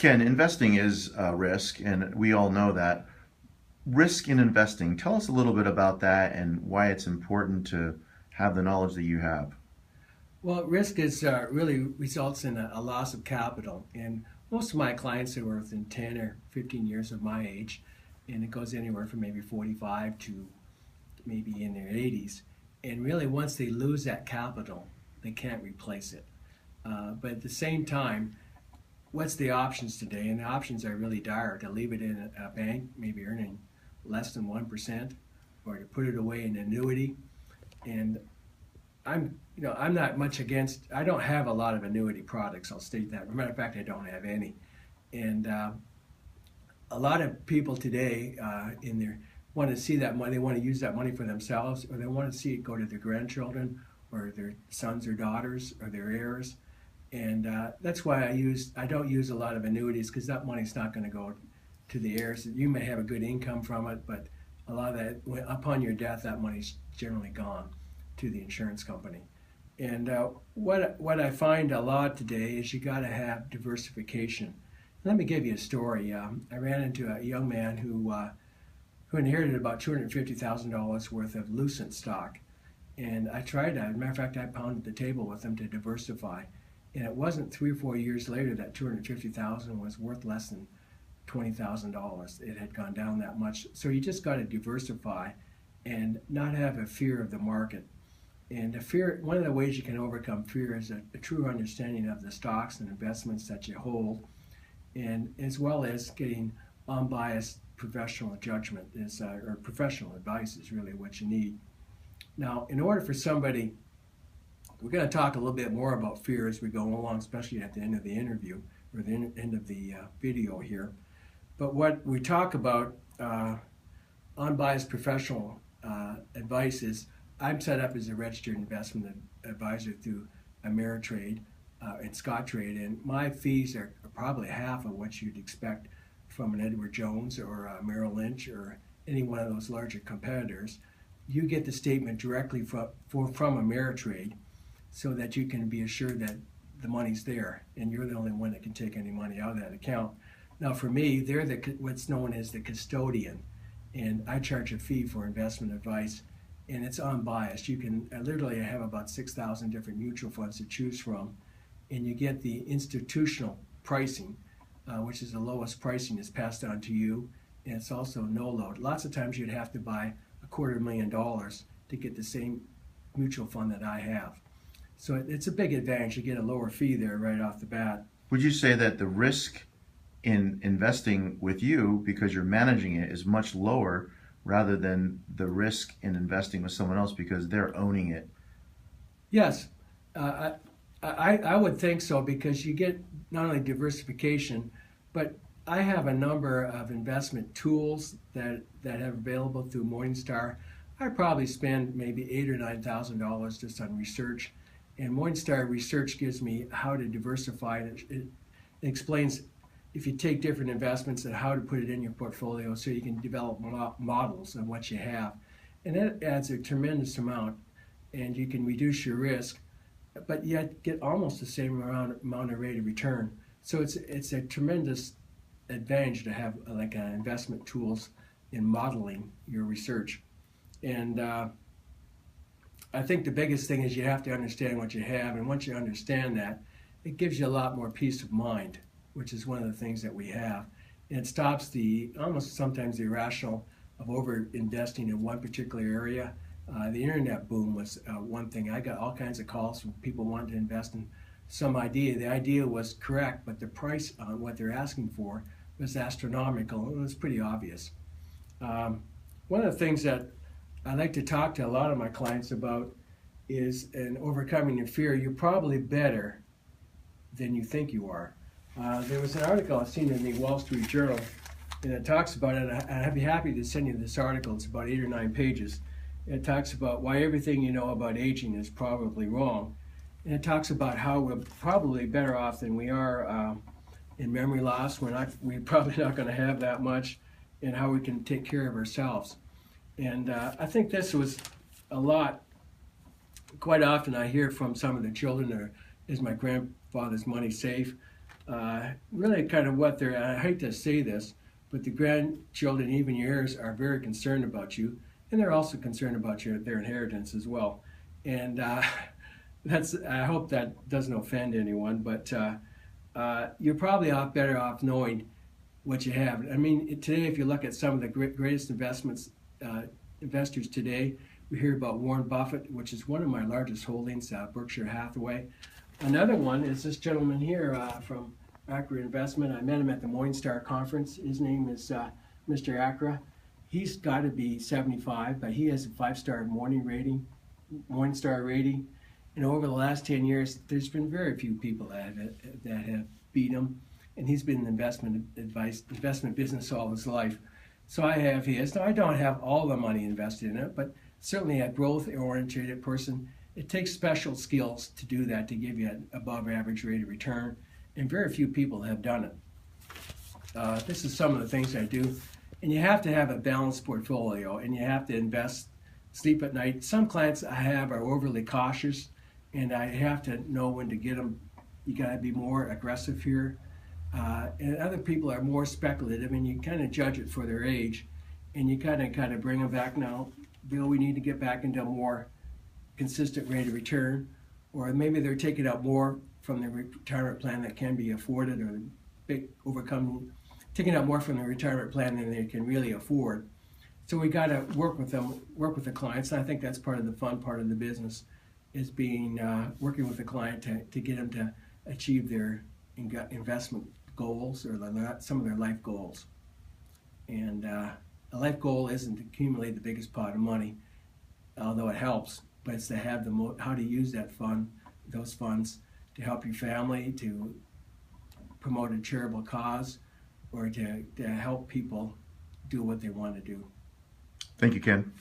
Ken, investing is a risk, and we all know that. Risk in investing. Tell us a little bit about that and why it's important to have the knowledge that you have. Well, risk is really results in a loss of capital. And most of my clients are within 10 or 15 years of my age, and it goes anywhere from maybe 45 to maybe in their 80s. And really, once they lose that capital, they can't replace it. But at the same time, what's the options today? And the options are really dire to leave it in a bank, maybe earning less than 1%, or to put it away in an annuity. And I'm not much against. I don't have a lot of annuity products. I'll state that. As a matter of fact, I don't have any. And a lot of people today in their want to see that money. They want to use that money for themselves, or they want to see it go to their grandchildren, or their sons or daughters, or their heirs. And that's why I don't use a lot of annuities, because that money's not going to go to the heirs. You may have a good income from it, but a lot of that, upon your death, that money's generally gone to the insurance company. And what I find a lot today is you got to have diversification. Let me give you a story. I ran into a young man who inherited about $250,000 worth of Lucent stock, and I tried that. As a matter of fact, I pounded the table with him to diversify, and it wasn't 3 or 4 years later that 250,000 was worth less than $20,000. It had gone down that much. So you just got to diversify and not have a fear of the market. And the fear, one of the ways you can overcome fear is a true understanding of the stocks and investments that you hold, and as well as getting unbiased professional judgment or professional advice is really what you need. Now, in order for somebody, we're going to talk a little bit more about fear as we go along, especially at the end of the interview or the end of the video here. But what we talk about, unbiased professional advice, is I'm set up as a registered investment advisor through Ameritrade and Scottrade, and my fees are probably half of what you'd expect from an Edward Jones or a Merrill Lynch or any one of those larger competitors. You get the statement directly from Ameritrade, so that you can be assured that the money's there, and you're the only one that can take any money out of that account. Now, for me, they're what's known as the custodian, and I charge a fee for investment advice, and it's unbiased. You can literally have about 6,000 different mutual funds to choose from, and you get the institutional pricing, which is the lowest pricing is passed on to you, and it's also no load. Lots of times you'd have to buy $250,000 to get the same mutual fund that I have. So it's a big advantage. You get a lower fee there right off the bat. Would you say that the risk in investing with you, because you're managing it, is much lower rather than the risk in investing with someone else because they're owning it? Yes, I would think so, because you get not only diversification, but I have a number of investment tools that have available through Morningstar. I probably spend maybe $8,000 or $9,000 just on research, and Morningstar research gives me how to diversify. It explains if you take different investments and how to put it in your portfolio, so you can develop models of what you have, and that adds a tremendous amount, and you can reduce your risk, but yet get almost the same amount of rate of return. So it's a tremendous advantage to have like investment tools in modeling your research. And I think the biggest thing is you have to understand what you have, and once you understand that, it gives you a lot more peace of mind, which is one of the things that we have. And it stops the almost sometimes the irrational of over investing in one particular area. The internet boom was one thing. I got all kinds of calls from people wanting to invest in some idea. The idea was correct, but the price on what they're asking for was astronomical. It was pretty obvious. One of the things that I like to talk to a lot of my clients about is in overcoming your fear. You're probably better than you think you are. There was an article I've seen in the Wall Street Journal, and it talks about it. I'd be happy to send you this article. It's about 8 or 9 pages. It talks about why everything you know about aging is probably wrong. And it talks about how we're probably better off than we are in memory loss. We're probably not going to have that much, and how we can take care of ourselves. And I think this was a lot. Quite often I hear from some of the children, is my grandfather's money safe? really kind of what they're, I hate to say this, but the grandchildren, even your heirs, are very concerned about you, and they're also concerned about their inheritance as well. And I hope that doesn't offend anyone, but you're probably better off knowing what you have. I mean, today, if you look at some of the greatest investors today, we hear about Warren Buffett, which is one of my largest holdings, Berkshire Hathaway. Another one is this gentleman here from Acra Investment. I met him at the Morningstar conference. His name is Mr. Acra. He's got to be 75, but he has a 5-star Morningstar rating. And over the last 10 years, there's been very few people that have beat him. And he's been in investment business all his life. So I have his. Now, I don't have all the money invested in it, but certainly a growth-oriented person, it takes special skills to do that, to give you an above-average rate of return. And very few people have done it. This is some of the things I do. And you have to have a balanced portfolio, and you have to invest, sleep at night. Some clients I have are overly cautious, and I have to know when to get them. You got to be more aggressive here. And other people are more speculative, and you kind of judge it for their age, and you kind of bring them back. Now, Bill, we need to get back into a more consistent rate of return, or maybe they're taking out more from the retirement plan that can be afforded, or taking out more from the retirement plan than they can really afford. So we got to work with the clients. And I think that's part of the fun part of the business, is working with the client to get them to achieve their investment goals, or some of their life goals. And a life goal isn't to accumulate the biggest pot of money, although it helps, but it's to have how to use those funds to help your family, to promote a charitable cause, or to help people do what they want to do. Thank you, Ken.